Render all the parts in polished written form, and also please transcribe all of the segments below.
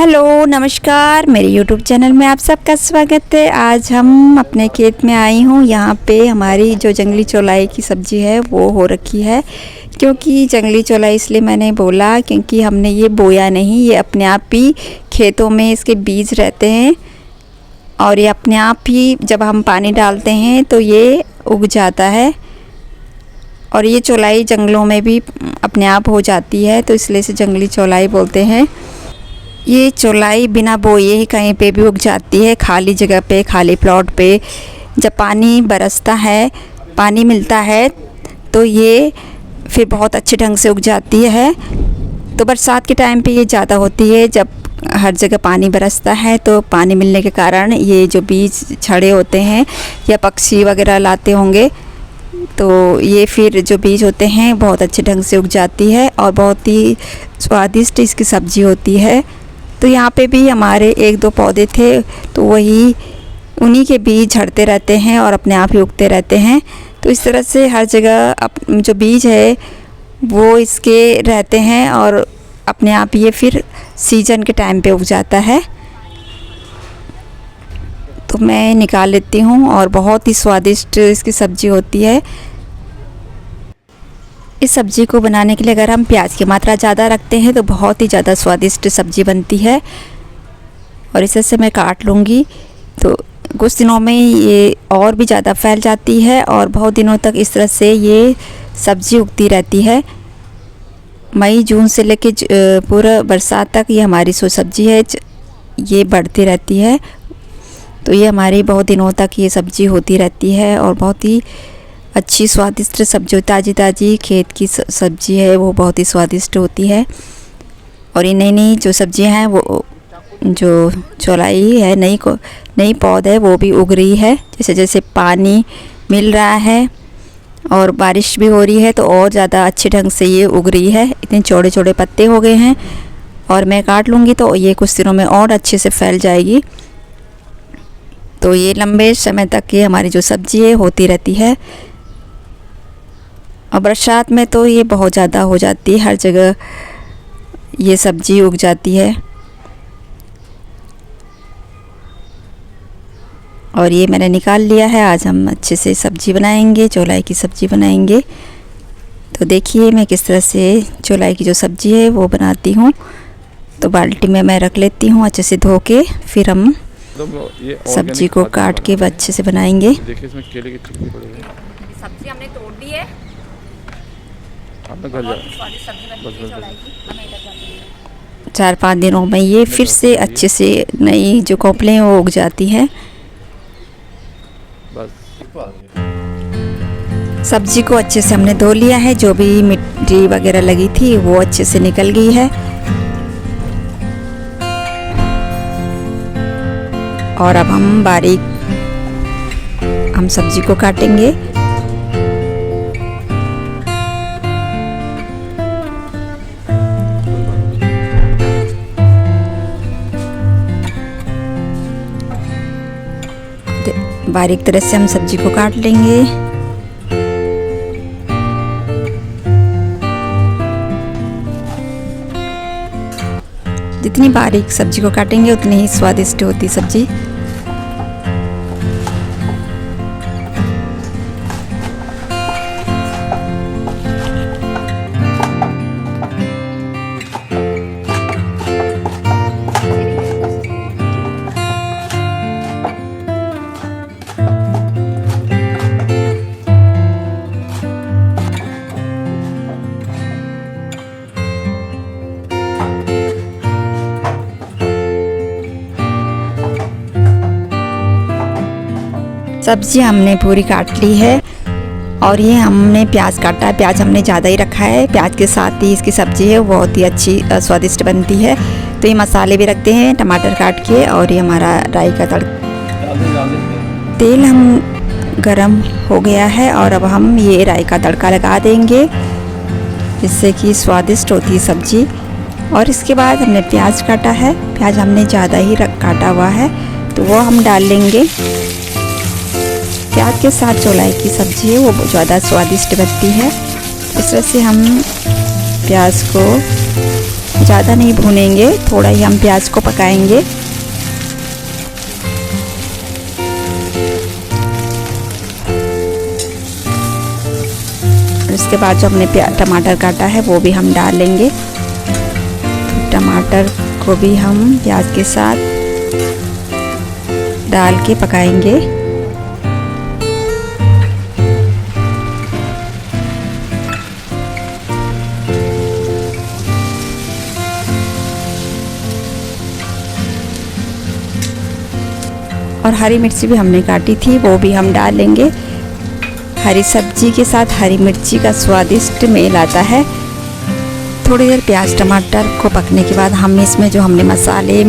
Hello नमस्कार, मेरे YouTube channel में आप सबका स्वागत है। आज हम अपने खेत में आई हूँ। यहाँ पे हमारी जो जंगली चौलाई की सब्ज़ी है वो हो रखी है। क्योंकि जंगली चौलाई इसलिए मैंने बोला क्योंकि हमने ये बोया नहीं, ये अपने आप ही खेतों में इसके बीज रहते हैं और ये अपने आप ही जब हम पानी डालते हैं तो ये उग जाता है। और ये चौलाई जंगलों में भी अपने आप हो जाती है, तो इसलिए इसे जंगली चौलाई बोलते हैं। ये चौलाई बिना बोए ही कहीं पे भी उग जाती है, खाली जगह पे, खाली प्लॉट पे। जब पानी बरसता है, पानी मिलता है तो ये फिर बहुत अच्छे ढंग से उग जाती है। तो बरसात के टाइम पे ये ज़्यादा होती है, जब हर जगह पानी बरसता है तो पानी मिलने के कारण ये जो बीज छड़े होते हैं या पक्षी वगैरह लाते होंगे तो ये फिर जो बीज होते हैं बहुत अच्छे ढंग से उग जाती है और बहुत ही स्वादिष्ट इसकी सब्ज़ी होती है। तो यहाँ पे भी हमारे एक दो पौधे थे तो वही उन्हीं के बीज झड़ते रहते हैं और अपने आप ही उगते रहते हैं। तो इस तरह से हर जगह जो बीज है वो इसके रहते हैं और अपने आप ये फिर सीजन के टाइम पे उग जाता है। तो मैं निकाल लेती हूँ और बहुत ही स्वादिष्ट इसकी सब्ज़ी होती है। इस सब्ज़ी को बनाने के लिए अगर हम प्याज की मात्रा ज़्यादा रखते हैं तो बहुत ही ज़्यादा स्वादिष्ट सब्ज़ी बनती है। और इसे से मैं काट लूँगी तो कुछ दिनों में ये और भी ज़्यादा फैल जाती है और बहुत दिनों तक इस तरह से ये सब्ज़ी उगती रहती है। मई जून से लेके पूरा बरसात तक ये हमारी सब्ज़ी है, ये बढ़ती रहती है। तो ये हमारी बहुत दिनों तक ये सब्ज़ी होती रहती है और बहुत ही अच्छी स्वादिष्ट सब्ज़ी, ताज़ी ताज़ी खेत की सब्ज़ी है वो बहुत ही स्वादिष्ट होती है। और ये नई नई जो सब्ज़ियाँ हैं वो जो चौलाई है, नई पौध है वो भी उग रही है। जैसे जैसे पानी मिल रहा है और बारिश भी हो रही है तो और ज़्यादा अच्छे ढंग से ये उग रही है। इतने चौड़े चौड़े पत्ते हो गए हैं और मैं काट लूँगी तो ये कुछ दिनों में और अच्छे से फैल जाएगी। तो ये लंबे समय तक ये हमारी जो सब्ज़ी है होती रहती है। और बरसात में तो ये बहुत ज़्यादा हो जाती है, हर जगह ये सब्ज़ी उग जाती है। और ये मैंने निकाल लिया है। आज हम अच्छे से सब्ज़ी बनाएंगे, चौलाई की सब्ज़ी बनाएंगे। तो देखिए मैं किस तरह से चौलाई की जो सब्ज़ी है वो बनाती हूँ। तो बाल्टी में मैं रख लेती हूँ अच्छे से धो के, फिर हम सब्ज़ी को काट के अच्छे से बनाएंगे। देखिए इसमें केले की टिक्की पड़ी है। सब्ज़ी हमने तोड़ दी है। आपने घर जा 4-5 दिनों में ये फिर से अच्छे से नई जो कोपलें वो उग जाती हैं। सब्जी को अच्छे से हमने धो लिया है, जो भी मिट्टी वगैरह लगी थी वो अच्छे से निकल गई है। और अब हम सब्जी को काटेंगे। बारीक तरह से हम सब्जी को काट लेंगे। जितनी बारीक सब्जी को काटेंगे उतनी ही स्वादिष्ट होती सब्जी। सब्ज़ी हमने पूरी काट ली है और ये हमने प्याज काटा है। प्याज हमने ज़्यादा ही रखा है, प्याज के साथ ही इसकी सब्ज़ी है वो बहुत ही अच्छी स्वादिष्ट बनती है। तो ये मसाले भी रखते हैं, टमाटर काट के, और ये हमारा राई का तड़का। तेल हम गरम हो गया है और अब हम ये राई का तड़का लगा देंगे, जिससे कि स्वादिष्ट होती है सब्ज़ी। और इसके बाद हमने प्याज काटा है, प्याज हमने ज़्यादा ही काटा हुआ है तो वो हम डाल लेंगे। प्याज के साथ चौलाई की सब्ज़ी है वो ज़्यादा स्वादिष्ट बनती है। इस तरह से हम प्याज को ज़्यादा नहीं भूनेंगे, थोड़ा ही हम प्याज को पकाएंगे। उसके बाद जो हमने टमाटर काटा है वो भी हम डाल लेंगे। टमाटर को भी हम प्याज के साथ डाल के पकाएंगे। और हरी मिर्ची भी हमने काटी थी, वो भी हम डाल लेंगे। हरी सब्जी के साथ हरी मिर्ची का स्वादिष्ट मेल आता है। थोड़ी देर प्याज टमाटर को पकने के बाद हम इसमें जो हमने मसाले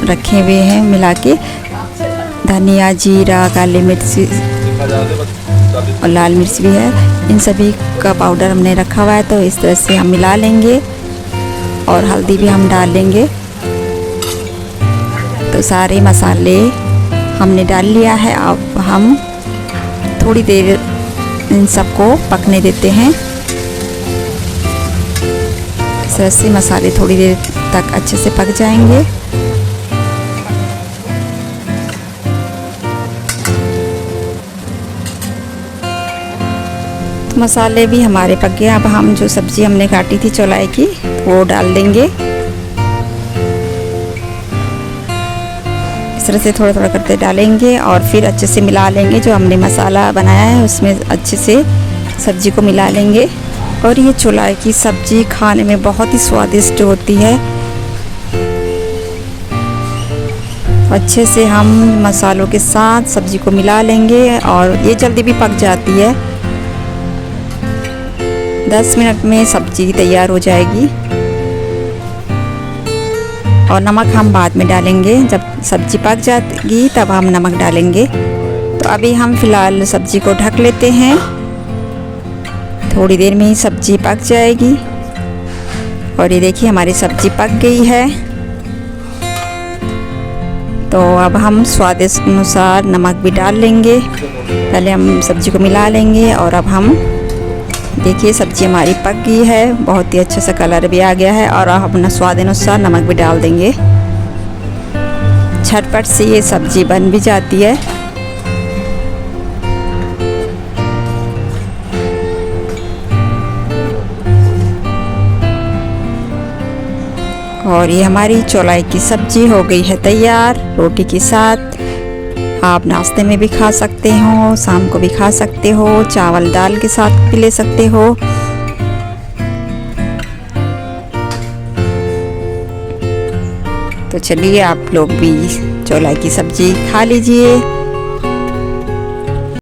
रखे हुए हैं मिला के, धनिया, जीरा, काली मिर्ची और लाल मिर्च भी है, इन सभी का पाउडर हमने रखा हुआ है। तो इस तरह से हम मिला लेंगे और हल्दी भी हम डाल लेंगे। तो सारे मसाले हमने डाल लिया है। अब हम थोड़ी देर इन सबको पकने देते हैं। इस तरह से मसाले थोड़ी देर तक अच्छे से पक जाएंगे। तो मसाले भी हमारे पक गए। अब हम जो सब्ज़ी हमने काटी थी चौलाई की वो डाल देंगे। इस तरह से थोड़ा थोड़ा करते डालेंगे और फिर अच्छे से मिला लेंगे। जो हमने मसाला बनाया है उसमें अच्छे से सब्ज़ी को मिला लेंगे। और ये चौलाई की सब्ज़ी खाने में बहुत ही स्वादिष्ट होती है। अच्छे से हम मसालों के साथ सब्ज़ी को मिला लेंगे और ये जल्दी भी पक जाती है। 10 मिनट में सब्ज़ी तैयार हो जाएगी। और नमक हम बाद में डालेंगे, जब सब्ज़ी पक जाएगी तब हम नमक डालेंगे। तो अभी हम फ़िलहाल सब्ज़ी को ढक लेते हैं। थोड़ी देर में ही सब्ज़ी पक जाएगी। और ये देखिए हमारी सब्ज़ी पक गई है। तो अब हम स्वाद अनुसार नमक भी डाल लेंगे। पहले हम सब्ज़ी को मिला लेंगे और अब हम देखिए सब्ज़ी हमारी पक गई है। बहुत ही अच्छा सा कलर भी आ गया है। और आप अपना स्वाद अनुसार नमक भी डाल देंगे। झटपट से ये सब्ज़ी बन भी जाती है। और ये हमारी चौलाई की सब्ज़ी हो गई है तैयार रोटी के साथ। आप नाश्ते में भी खा सकते हो, शाम को भी खा सकते हो, चावल दाल के साथ भी ले सकते हो। तो चलिए आप लोग भी चौलाई की सब्ज़ी खा लीजिए।